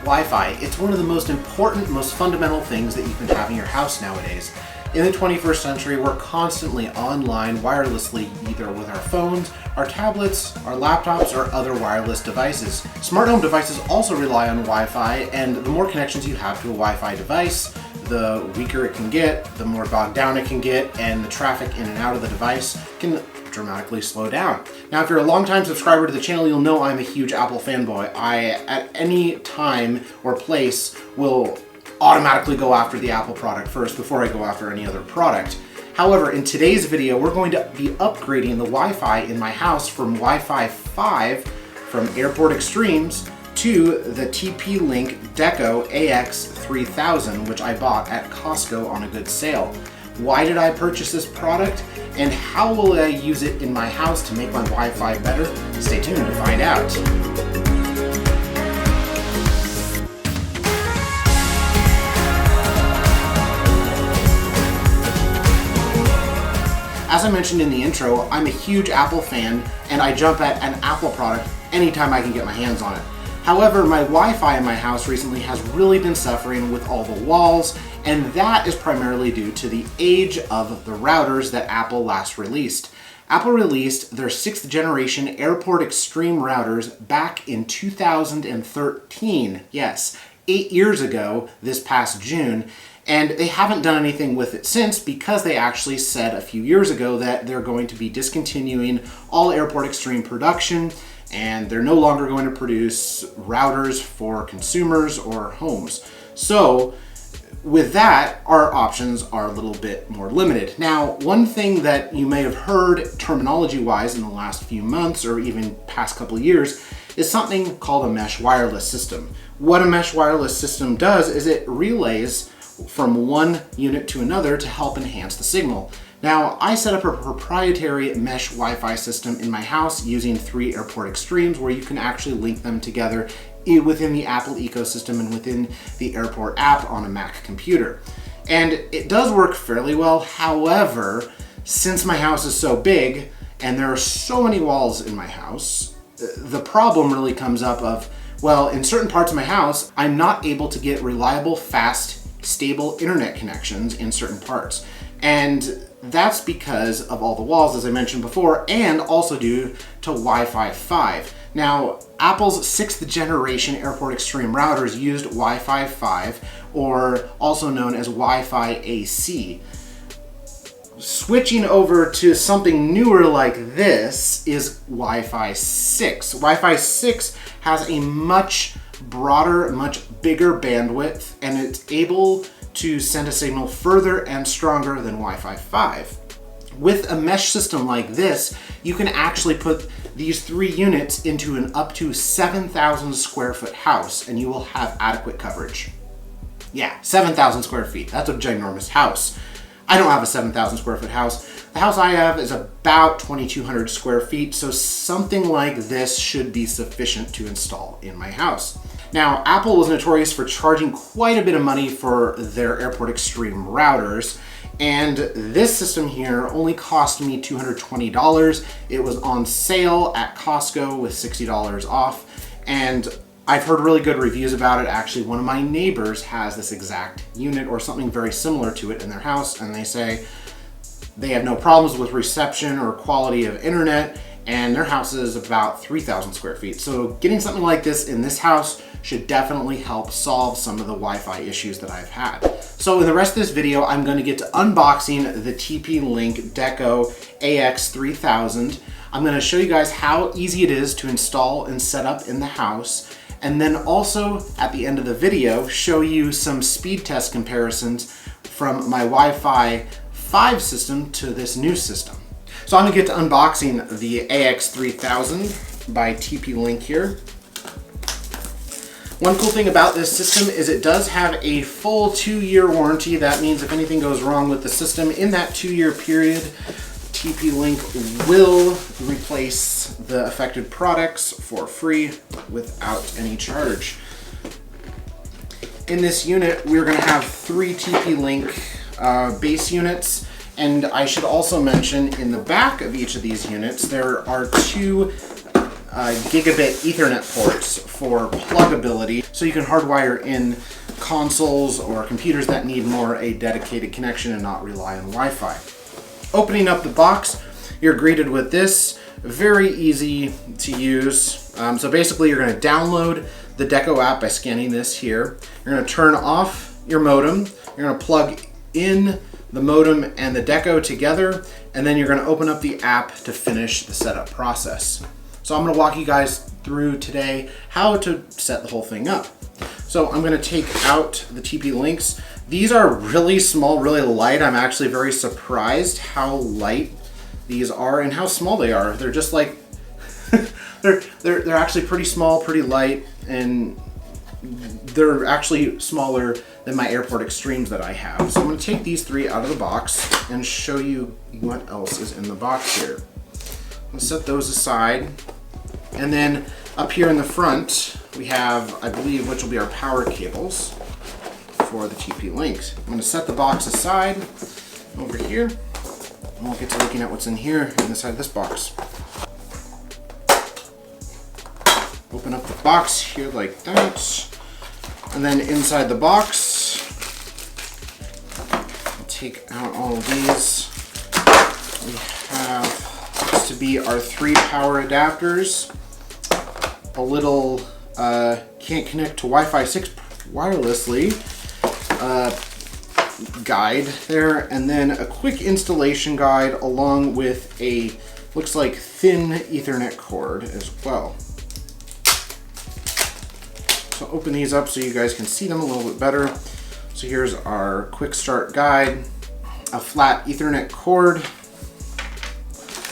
Wi-Fi. It's one of the most important, most fundamental things that you can have in your house nowadays. In the 21st century, we're constantly online wirelessly, either with our phones, our tablets, our laptops, or other wireless devices. Smart home devices also rely on Wi-Fi, and the more connections you have to a Wi-Fi device, the weaker it can get, the more bogged down it can get, and the traffic in and out of the device can dramatically slow down. Now, if you're a longtime subscriber to the channel, you'll know I'm a huge Apple fanboy. I, at any time or place, will automatically go after the Apple product first before I go after any other product. However, in today's video, we're going to be upgrading the Wi-Fi in my house from Wi-Fi 5 from Airport Extremes to the TP-Link Deco AX3000, which I bought at Costco on a good sale. Why did I purchase this product, and how will I use it in my house to make my Wi-Fi better? Stay tuned to find out. As I mentioned in the intro, I'm a huge Apple fan, and I jump at an Apple product anytime I can get my hands on it. However, my Wi-Fi in my house recently has really been suffering with all the walls, and that is primarily due to the age of the routers that Apple last released. Apple released their 6th generation Airport Extreme routers back in 2013. Yes, 8 years ago this past June. And they haven't done anything with it since, because they actually said a few years ago that they're going to be discontinuing all Airport Extreme production, and they're no longer going to produce routers for consumers or homes. So with that, our options are a little bit more limited. Now, one thing that you may have heard terminology-wise in the last few months or even past couple of years is something called a mesh wireless system. What a mesh wireless system does is it relays from one unit to another to help enhance the signal. Now, I set up a proprietary mesh Wi-Fi system in my house using 3 Airport Extremes, where you can actually link them together within the Apple ecosystem and within the Airport app on a Mac computer. And it does work fairly well. However, since my house is so big and there are so many walls in my house, the problem really comes up of, well, in certain parts of my house, I'm not able to get reliable, fast, stable internet connections in certain parts. And that's because of all the walls, as I mentioned before, and also due to Wi-Fi 5. Now, Apple's 6th generation Airport Extreme routers used Wi-Fi 5, or also known as Wi-Fi AC. Switching over to something newer like this is Wi-Fi 6. Wi-Fi 6 has a much broader, much bigger bandwidth, and it's able to send a signal further and stronger than Wi-Fi 5. With a mesh system like this, you can actually put these 3 units into an up to 7,000 square foot house, and you will have adequate coverage. Yeah, 7,000 square feet. That's a ginormous house. I don't have a 7,000 square foot house. The house I have is about 2,200 square feet, so something like this should be sufficient to install in my house. Now, Apple was notorious for charging quite a bit of money for their Airport Extreme routers, and this system here only cost me $220. It was on sale at Costco with $60 off, and I've heard really good reviews about it. Actually, one of my neighbors has this exact unit or something very similar to it in their house, and they say they have no problems with reception or quality of internet, and their house is about 3,000 square feet. So getting something like this in this house should definitely help solve some of the Wi-Fi issues that I've had. So in the rest of this video, I'm going to get to unboxing the TP-Link Deco AX3000. I'm going to show you guys how easy it is to install and set up in the house, and then also at the end of the video, show you some speed test comparisons from my Wi-Fi 5 system to this new system. So I'm gonna get to unboxing the AX3000 by TP-Link here. One cool thing about this system is it does have a full 2-year warranty. That means if anything goes wrong with the system in that 2-year period, TP-Link will replace the affected products for free without any charge. In this unit, we're going to have 3 TP-Link base units, and I should also mention in the back of each of these units there are 2 gigabit Ethernet ports for pluggability, so you can hardwire in consoles or computers that need more a dedicated connection and not rely on Wi-Fi. Opening up the box, you're greeted with this. Very easy to use. So basically you're going to download the Deco app by scanning this here. You're going to turn off your modem. You're going to plug in the modem and the Deco together, and then you're going to open up the app to finish the setup process. So I'm going to walk you guys through today how to set the whole thing up. So I'm going to take out the TP-Links. These are really small, really light. I'm actually very surprised how light these are and how small they are. They're just like they're actually pretty small, pretty light, and they're actually smaller than my Airport Extremes that I have. So I'm going to take these three out of the box and show you what else is in the box here. I'm going to set those aside, and then up here in the front we have, I believe, which will be our power cables for the TP-Links. I'm going to set the box aside over here, and we'll get to looking at what's in here inside this box. Open up the box here like that, and then inside the box, I'll take out all of these. We have this to be our 3 power adapters, a little can't connect to Wi-Fi 6 wirelessly guide there, and then a quick installation guide along with a, looks like, thin Ethernet cord as well. So open these up so you guys can see them a little bit better. So here's our quick start guide, a flat Ethernet cord,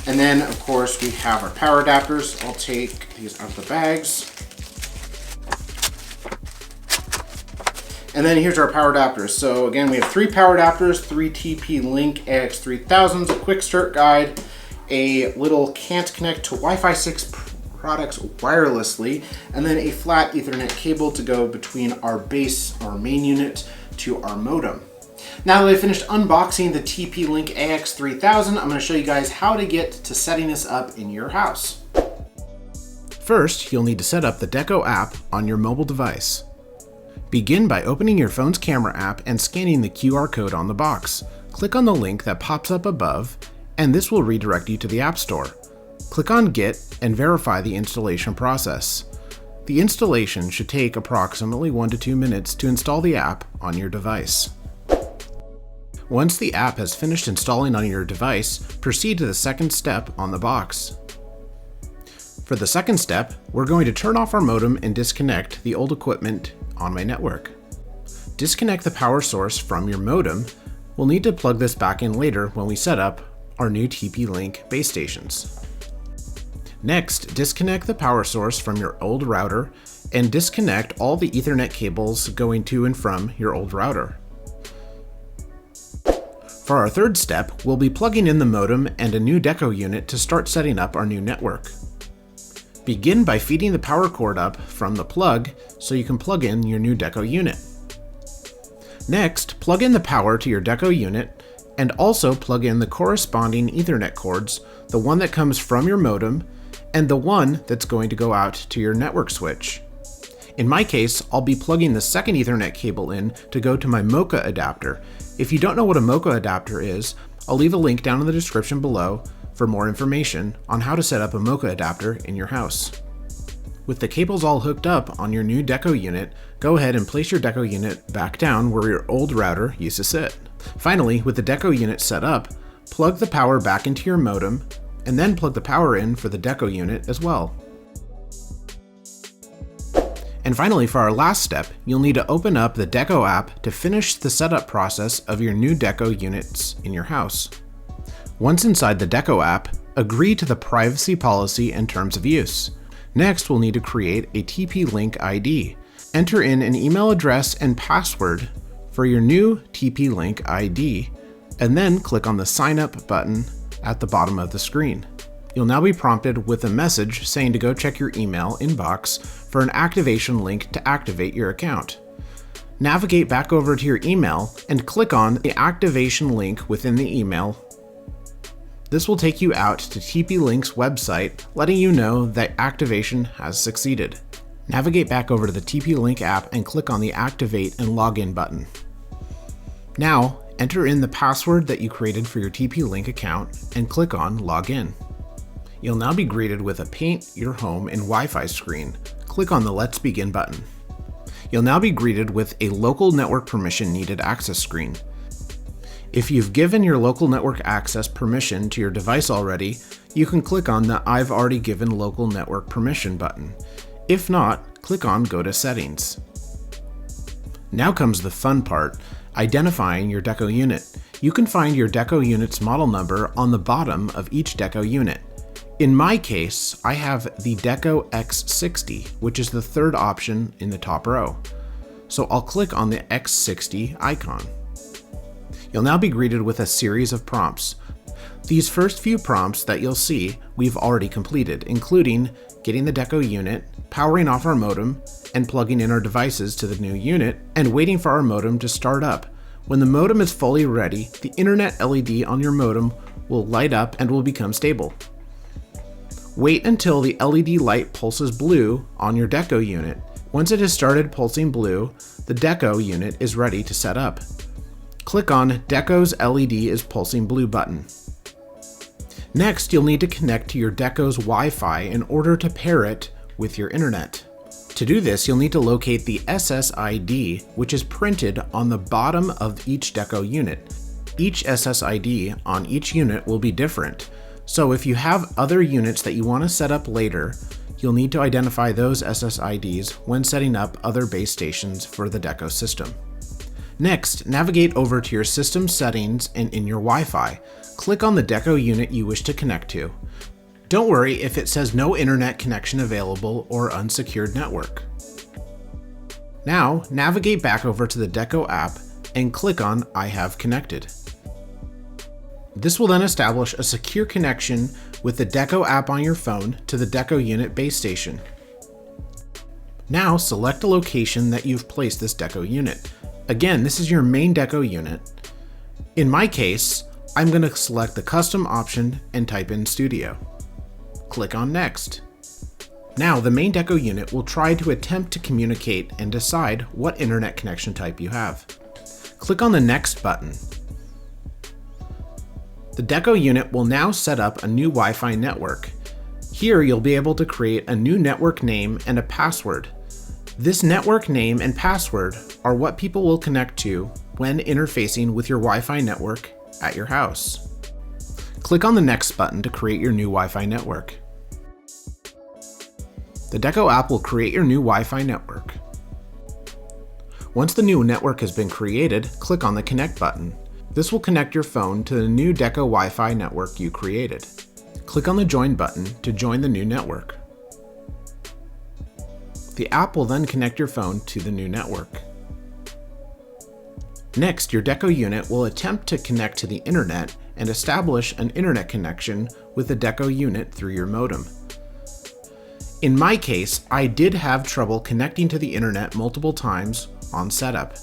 and then of course we have our power adapters. I'll take these out of the bags. And then here's our power adapters. So again, we have 3 power adapters, 3 TP-Link AX3000s, a quick start guide, a little can't connect to Wi-Fi 6 products wirelessly, and then a flat Ethernet cable to go between our base, our main unit, to our modem. Now that I've finished unboxing the TP-Link AX3000, I'm going to show you guys how to get to setting this up in your house. First, you'll need to set up the Deco app on your mobile device. Begin by opening your phone's camera app and scanning the QR code on the box. Click on the link that pops up above, and this will redirect you to the App Store. Click on Get and verify the installation process. The installation should take approximately 1 to 2 minutes to install the app on your device. Once the app has finished installing on your device, proceed to the second step on the box. For the second step, we're going to turn off our modem and disconnect the old equipment on my network. Disconnect the power source from your modem. We'll need to plug this back in later when we set up our new TP-Link base stations. Next, disconnect the power source from your old router and disconnect all the Ethernet cables going to and from your old router. For our third step, we'll be plugging in the modem and a new Deco unit to start setting up our new network. Begin by feeding the power cord up from the plug so you can plug in your new Deco unit. Next, plug in the power to your Deco unit and also plug in the corresponding Ethernet cords, the one that comes from your modem and the one that's going to go out to your network switch. In my case, I'll be plugging the second Ethernet cable in to go to my Mocha adapter. If you don't know what a Mocha adapter is, I'll leave a link down in the description below for more information on how to set up a Mocha adapter in your house. With the cables all hooked up on your new Deco unit, go ahead and place your Deco unit back down where your old router used to sit. Finally, with the Deco unit set up, plug the power back into your modem, and then plug the power in for the Deco unit as well. And finally, for our last step, you'll need to open up the Deco app to finish the setup process of your new Deco units in your house. Once inside the Deco app, agree to the privacy policy and terms of use. Next, we'll need to create a TP-Link ID. Enter in an email address and password for your new TP-Link ID, and then click on the Sign Up button at the bottom of the screen. You'll now be prompted with a message saying to go check your email inbox for an activation link to activate your account. Navigate back over to your email and click on the activation link within the email This will take you out to TP-Link's website, letting you know that activation has succeeded. Navigate back over to the TP-Link app and click on the Activate and Login button. Now, enter in the password that you created for your TP-Link account and click on Login. You'll now be greeted with a Paint Your Home in Wi-Fi screen. Click on the Let's Begin button. You'll now be greeted with a Local Network Permission Needed access screen. If you've given your local network access permission to your device already, you can click on the I've already given local network permission button. If not, click on Go to Settings. Now comes the fun part, identifying your Deco unit. You can find your Deco unit's model number on the bottom of each Deco unit. In my case, I have the Deco X60, which is the third option in the top row. So I'll click on the X60 icon. You'll now be greeted with a series of prompts. These first few prompts that you'll see we've already completed, including getting the Deco unit, powering off our modem, and plugging in our devices to the new unit, and waiting for our modem to start up. When the modem is fully ready, the internet LED on your modem will light up and will become stable. Wait until the LED light pulses blue on your Deco unit. Once it has started pulsing blue, the Deco unit is ready to set up. Click on Deco's LED is pulsing blue button. Next, you'll need to connect to your Deco's Wi-Fi in order to pair it with your internet. To do this, you'll need to locate the SSID, which is printed on the bottom of each Deco unit. Each SSID on each unit will be different, so if you have other units that you want to set up later, you'll need to identify those SSIDs when setting up other base stations for the Deco system. Next, navigate over to your system settings and in your Wi-Fi. Click on the Deco unit you wish to connect to. Don't worry if it says no internet connection available or unsecured network. Now, navigate back over to the Deco app and click on I have connected. This will then establish a secure connection with the Deco app on your phone to the Deco unit base station. Now, select a location that you've placed this Deco unit. Again, this is your main Deco unit. In my case, I'm going to select the custom option and type in Studio. Click on Next. Now the main Deco unit will try to attempt to communicate and decide what internet connection type you have. Click on the Next button. The Deco unit will now set up a new Wi-Fi network. Here you'll be able to create a new network name and a password. This network name and password are what people will connect to when interfacing with your Wi-Fi network at your house. Click on the Next button to create your new Wi-Fi network. The Deco app will create your new Wi-Fi network. Once the new network has been created, click on the Connect button. This will connect your phone to the new Deco Wi-Fi network you created. Click on the Join button to join the new network. The app will then connect your phone to the new network. Next, your Deco unit will attempt to connect to the internet and establish an internet connection with the Deco unit through your modem. In my case, I did have trouble connecting to the internet multiple times on setup.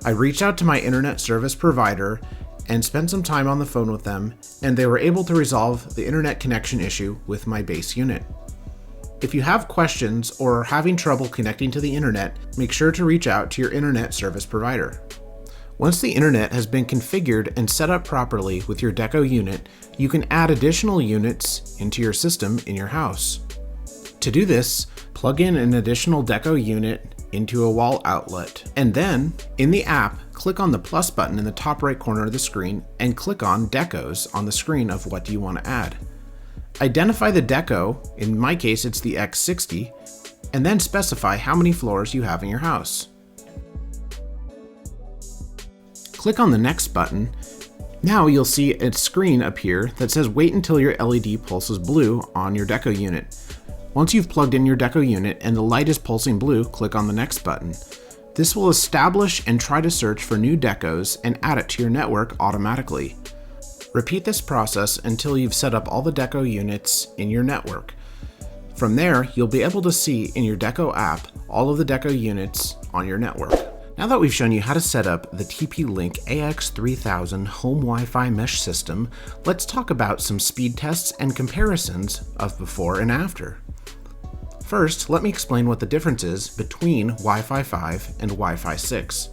I reached out to my internet service provider and spent some time on the phone with them, and they were able to resolve the internet connection issue with my base unit. If you have questions or are having trouble connecting to the internet, make sure to reach out to your internet service provider. Once the internet has been configured and set up properly with your Deco unit, you can add additional units into your system in your house. To do this, plug in an additional Deco unit into a wall outlet, and then, in the app, click on the plus button in the top right corner of the screen and click on Decos on the screen of what you want to add. Identify the Deco, in my case it's the X60, and then specify how many floors you have in your house. Click on the Next button. Now you'll see a screen appear that says wait until your LED pulses blue on your Deco unit. Once you've plugged in your Deco unit and the light is pulsing blue, click on the Next button. This will establish and try to search for new Decos and add it to your network automatically. Repeat this process until you've set up all the Deco units in your network. From there, you'll be able to see in your Deco app all of the Deco units on your network. Now that we've shown you how to set up the TP-Link AX3000 home Wi-Fi mesh system, let's talk about some speed tests and comparisons of before and after. First, let me explain what the difference is between Wi-Fi 5 and Wi-Fi 6.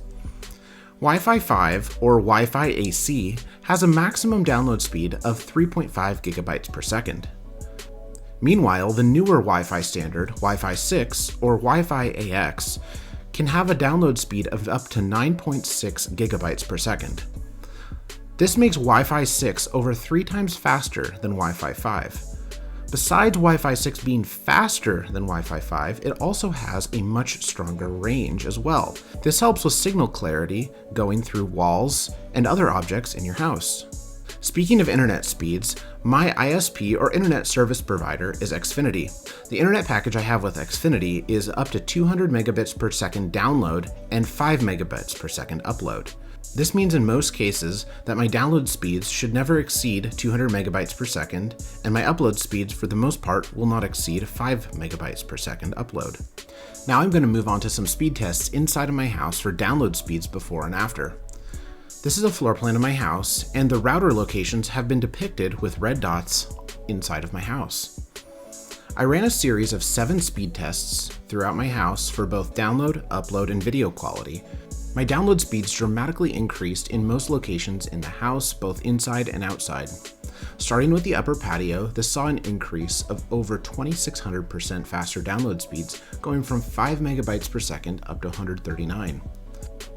Wi-Fi 5, or Wi-Fi AC, has a maximum download speed of 3.5 gigabytes per second. Meanwhile, the newer Wi-Fi standard, Wi-Fi 6, or Wi-Fi AX, can have a download speed of up to 9.6 gigabytes per second. This makes Wi-Fi 6 over 3 times faster than Wi-Fi 5. Besides Wi-Fi 6 being faster than Wi-Fi 5, it also has a much stronger range as well. This helps with signal clarity going through walls and other objects in your house. Speaking of internet speeds, my ISP or internet service provider is Xfinity. The internet package I have with Xfinity is up to 200 megabits per second download and 5 megabits per second upload. This means in most cases that my download speeds should never exceed 200 megabytes per second, and my upload speeds for the most part will not exceed 5 megabytes per second upload. Now I'm going to move on to some speed tests inside of my house for download speeds before and after. This is a floor plan of my house, and the router locations have been depicted with red dots inside of my house. I ran a series of 7 speed tests throughout my house for both download, upload, and video quality. My download speeds dramatically increased in most locations in the house, both inside and outside. Starting with the upper patio, this saw an increase of over 2,600% faster download speeds, going from 5 megabytes per second up to 139.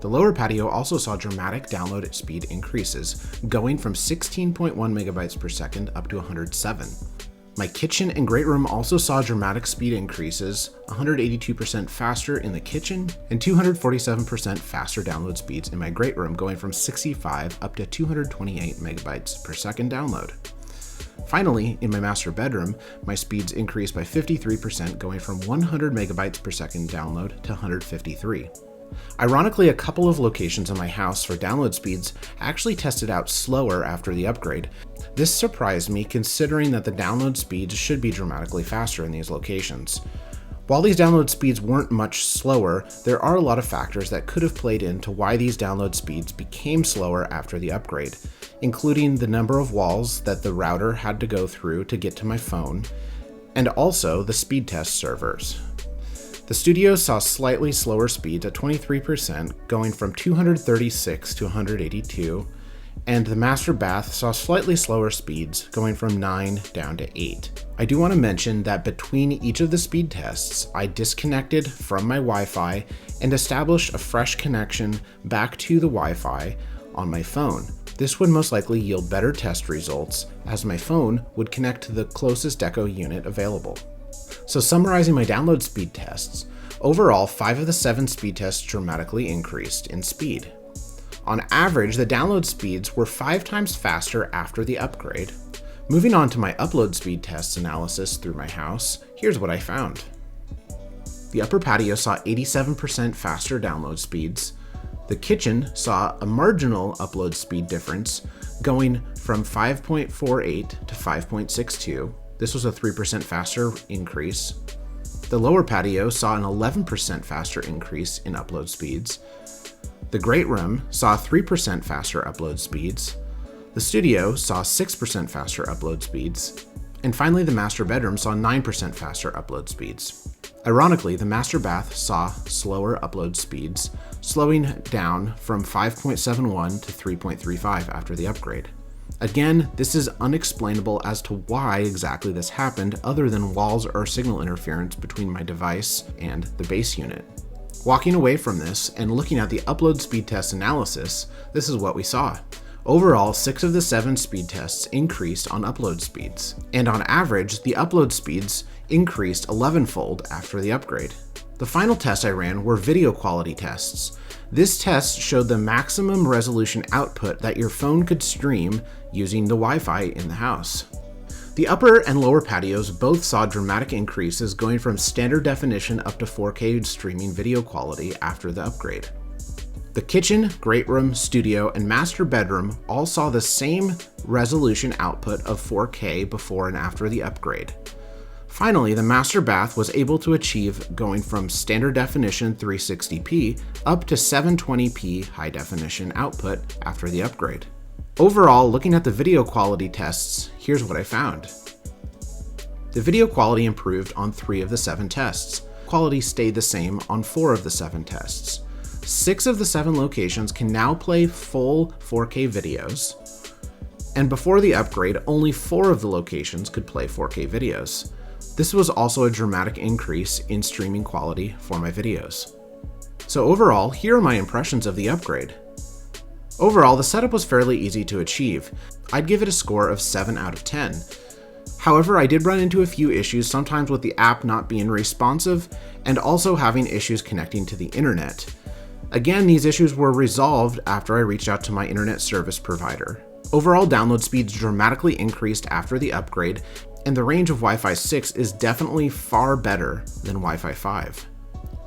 The lower patio also saw dramatic download speed increases, going from 16.1 megabytes per second up to 107. My kitchen and great room also saw dramatic speed increases, 182% faster in the kitchen and 247% faster download speeds in my great room, going from 65 up to 228 megabytes per second download. Finally, in my master bedroom, my speeds increased by 53%, going from 100 megabytes per second download to 153. Ironically, a couple of locations in my house for download speeds actually tested out slower after the upgrade. This surprised me considering that the download speeds should be dramatically faster in these locations. While these download speeds weren't much slower, there are a lot of factors that could have played into why these download speeds became slower after the upgrade, including the number of walls that the router had to go through to get to my phone, and also the speed test servers. The studio saw slightly slower speeds at 23%, going from 236 to 182, and the master bath saw slightly slower speeds, going from 9 down to 8. I do want to mention that between each of the speed tests, I disconnected from my Wi-Fi and established a fresh connection back to the Wi-Fi on my phone. This would most likely yield better test results, as my phone would connect to the closest Deco unit available. So summarizing my download speed tests, overall 5 of the 7 speed tests dramatically increased in speed. On average, the download speeds were 5 times faster after the upgrade. Moving on to my upload speed tests analysis through my house, here's what I found. The upper patio saw 87% faster download speeds. The kitchen saw a marginal upload speed difference, going from 5.48 to 5.62. This was a 3% faster increase. The lower patio saw an 11% faster increase in upload speeds. The great room saw 3% faster upload speeds. The studio saw 6% faster upload speeds. And finally, the master bedroom saw 9% faster upload speeds. Ironically, the master bath saw slower upload speeds, slowing down from 5.71 to 3.35 after the upgrade. Again, this is unexplainable as to why exactly this happened, other than walls or signal interference between my device and the base unit. Walking away from this and looking at the upload speed test analysis, this is what we saw. Overall, 6 of the 7 speed tests increased on upload speeds, and on average, the upload speeds increased 11-fold after the upgrade. The final test I ran were video quality tests. This test showed the maximum resolution output that your phone could stream using the Wi-Fi in the house. The upper and lower patios both saw dramatic increases, going from standard definition up to 4K streaming video quality after the upgrade. The kitchen, great room, studio, and master bedroom all saw the same resolution output of 4K before and after the upgrade. Finally, the master bath was able to achieve going from standard definition 360p up to 720p high definition output after the upgrade. Overall, looking at the video quality tests, here's what I found. The video quality improved on 3 of the 7 tests. Quality stayed the same on 4 of the 7 tests. 6 of the 7 locations can now play full 4K videos, and before the upgrade, only 4 of the locations could play 4K videos. This was also a dramatic increase in streaming quality for my videos. So overall, here are my impressions of the upgrade. Overall, the setup was fairly easy to achieve. I'd give it a score of 7 out of 10. However, I did run into a few issues, sometimes with the app not being responsive and also having issues connecting to the internet. Again, these issues were resolved after I reached out to my internet service provider. Overall download speeds dramatically increased after the upgrade, and the range of Wi-Fi 6 is definitely far better than Wi-Fi 5.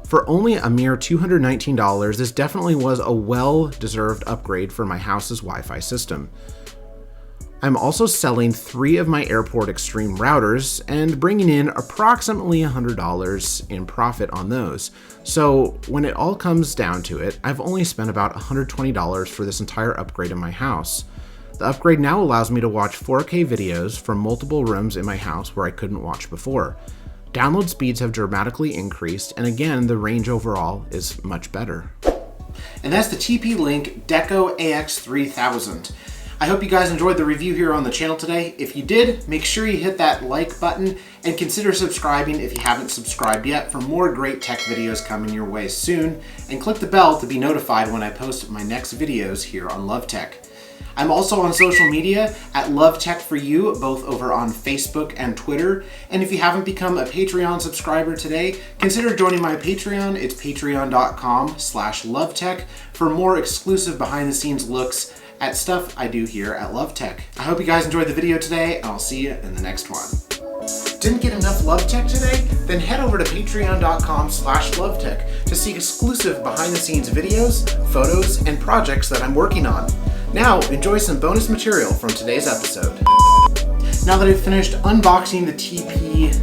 For only a mere $219, this definitely was a well-deserved upgrade for my house's Wi-Fi system. I'm also selling 3 of my Airport Extreme routers and bringing in approximately $100 in profit on those. So when it all comes down to it, I've only spent about $120 for this entire upgrade in my house. The upgrade now allows me to watch 4K videos from multiple rooms in my house where I couldn't watch before. Download speeds have dramatically increased, and again, the range overall is much better. And that's the TP-Link Deco AX3000. I hope you guys enjoyed the review here on the channel today. If you did, make sure you hit that like button and consider subscribing if you haven't subscribed yet for more great tech videos coming your way soon, and click the bell to be notified when I post my next videos here on Love Tech. I'm also on social media at Love Tech for You, both over on Facebook and Twitter. And if you haven't become a Patreon subscriber today, consider joining my Patreon. It's patreon.com/lovetech for more exclusive behind the scenes looks at stuff I do here at Love Tech. I hope you guys enjoyed the video today, and I'll see you in the next one. Didn't get enough Love Tech today? Then head over to patreon.com/lovetech to see exclusive behind the scenes videos, photos, and projects that I'm working on. Now, enjoy some bonus material from today's episode. Now that I've finished unboxing the TP